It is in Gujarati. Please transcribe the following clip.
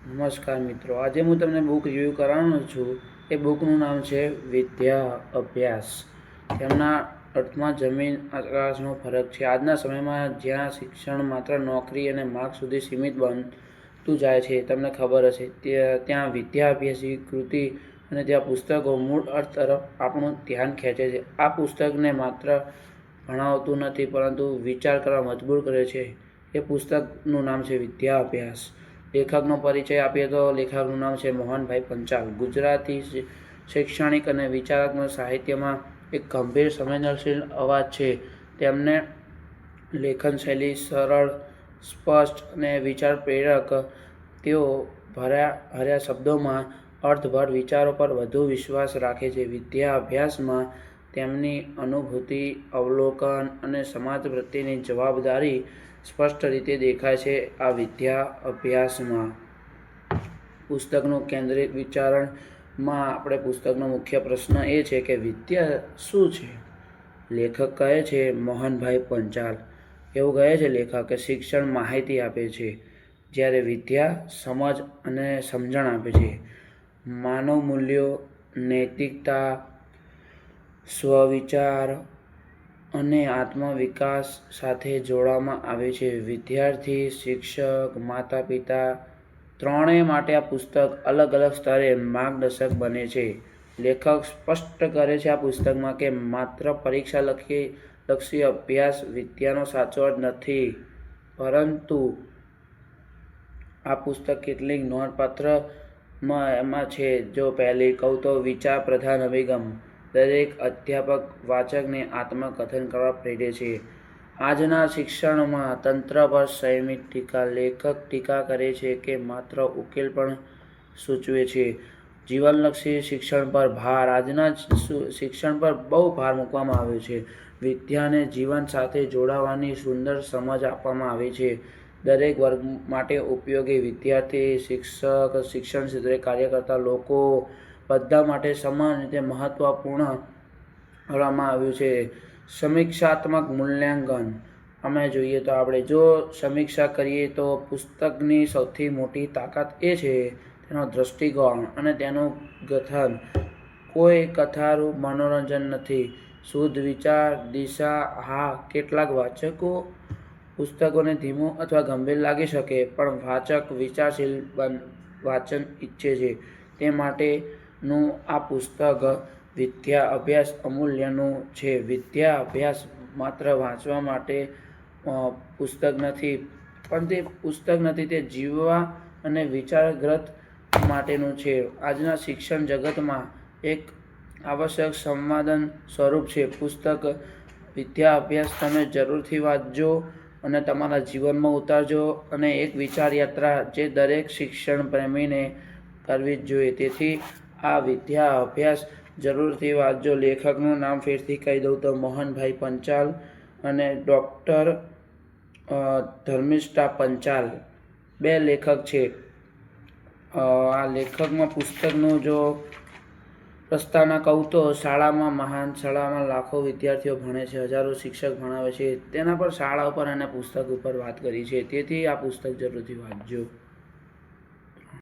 નમસ્કાર મિત્રો, આજે હું તમને બુક રિવ્યૂ કરવાનો છું. એ બુકનું નામ છે વિદ્યા અભ્યાસ. તેમના અર્થમાં જમીન આકાશનો ફરક છે. આજના સમયમાં જ્યાં શિક્ષણ માત્ર નોકરી અને માર્ક સુધી સીમિત બનતું જાય છે, તમને ખબર હશે, ત્યાં વિદ્યા અભ્યાસી કૃતિ અને ત્યાં પુસ્તકો મૂળ અર્થ તરફ આપણું ધ્યાન ખેંચે છે. આ પુસ્તકને માત્ર ભણાવતું નથી, પરંતુ વિચાર કરવા મજબૂર કરે છે. એ પુસ્તકનું નામ છે વિદ્યા અભ્યાસ. લેખકનો પરિચય આપીએ તો લેખકનું નામ છે મોહનભાઈ પંચાલ. ગુજરાતી શૈક્ષણિક અને વિચારાત્મક સાહિત્યમાં એક ગંભીર સંવેદનશીલ અવાજ છે. તેમને લેખન શૈલી સરળ, સ્પષ્ટ અને વિચાર પ્રેરક. તેઓ હર્યા શબ્દોમાં અર્થભર વિચારો પર વધુ વિશ્વાસ રાખે છે. વિદ્યા અભ્યાસમાં તેમની અનુભૂતિ, અવલોકન અને સમાજ પ્રત્યેની જવાબદારી સ્પષ્ટ રીતે દેખાય છે. આ વિદ્યા અભ્યાસમાં પુસ્તકનું કેન્દ્રિત વિચારણમાં આપણે પુસ્તકનો મુખ્ય પ્રશ્ન એ છે કે વિદ્યા શું છે? લેખક કહે છે, મોહનભાઈ પંચાલ એવું કહે છે લેખક કે શિક્ષણ માહિતી આપે છે, જ્યારે વિદ્યા સમજ અને સમજણ આપે છે. માનવ મૂલ્યો, નૈતિકતા, સ્વવિચાર અને આત્મવિકાસ સાથે જોડવામાં આવે છે. વિદ્યાર્થી, શિક્ષક, માતા-પિતા ત્રણેય માટે આ પુસ્તક અલગ અલગ સ્તરે માર્ગદર્શક બને છે. લેખક સ્પષ્ટ કરે છે આ પુસ્તકમાં કે માત્ર પરીક્ષાલક્ષી અભ્યાસ વિદ્યાનો સાચો અર્થ નથી, પરંતુ આ પુસ્તક કેટલીક નોંધપાત્ર એમાં છે. જો પહેલી કહું તો વિચાર પ્રધાન અભિગમ. દરેક અધ્યાપક વાચકને આત્મકથન કરવા પ્રેરે છે. આજના શિક્ષણમાં તંત્ર પર સંયમિત ટીકા. લેખક ટીકા કરે છે કે માત્ર ઉકેલ પણ સૂચવે છે. જીવનલક્ષી શિક્ષણ પર ભાર. આજના શિક્ષણ પર બહુ ભાર મૂકવામાં આવ્યો છે. વિદ્યાને જીવન સાથે જોડવાની સુંદર સમજ આપવામાં આવી છે. દરેક વર્ગ માટે ઉપયોગી. વિદ્યાર્થી, શિક્ષક, શિક્ષણ ક્ષેત્રે કાર્ય કરતા લોકો બધા માટે સમાન રીતે મહત્વપૂર્ણ કરવામાં આવ્યું છે. સમીક્ષાત્મક મૂલ્યાંકન. અમે જોઈએ તો આપણે જો સમીક્ષા કરીએ તો પુસ્તકની સૌથી મોટી તાકાત એ છે તેનો દૃષ્ટિકોણ અને તેનું ગઠન. કોઈ કથારૂપ મનોરંજન નથી, શુદ્ધ વિચાર દિશા. હા, કેટલાક વાચકો પુસ્તકોને ધીમું અથવા ગંભીર લાગી શકે, પણ વાચક વિચારશીલ વાંચન ઈચ્છે છે તે માટેનું આ પુસ્તક વિદ્યા અભ્યાસ અમૂલ્યનું છે. વિદ્યા અભ્યાસ માત્ર વાંચવા માટે પુસ્તક નથી, પણ તે પુસ્તક નથી, તે જીવવા અને વિચારગ્રંથ માટેનું છે. આજના શિક્ષણ જગતમાં એક આવશ્યક સંવાદન સ્વરૂપ છે પુસ્તક. વિદ્યા અભ્યાસ તમે જરૂરથી વાંચજો અને તમારા જીવનમાં ઉતારજો, અને એક વિચાર યાત્રા જે દરેક શિક્ષણ પ્રેમીને કરવી જ જોઈએ. તેથી આ વિદ્યા અભ્યાસ જરૂરથી વાંચજો. લેખકનું નામ ફરીથી કહી દઉં તો મોહનભાઈ પંચાલ અને ડૉક્ટર ધર્મિષ્ઠા પંચાલ, બે લેખક છે. આ લેખકમાં પુસ્તકનું જો પ્રસ્તાવના કહું તો શાળામાં શાળામાં લાખો વિદ્યાર્થીઓ ભણે છે, હજારો શિક્ષક ભણાવે છે. તેના પર શાળા ઉપર અને પુસ્તક ઉપર વાત કરી છે. તેથી આ પુસ્તક જરૂરથી વાંચજો.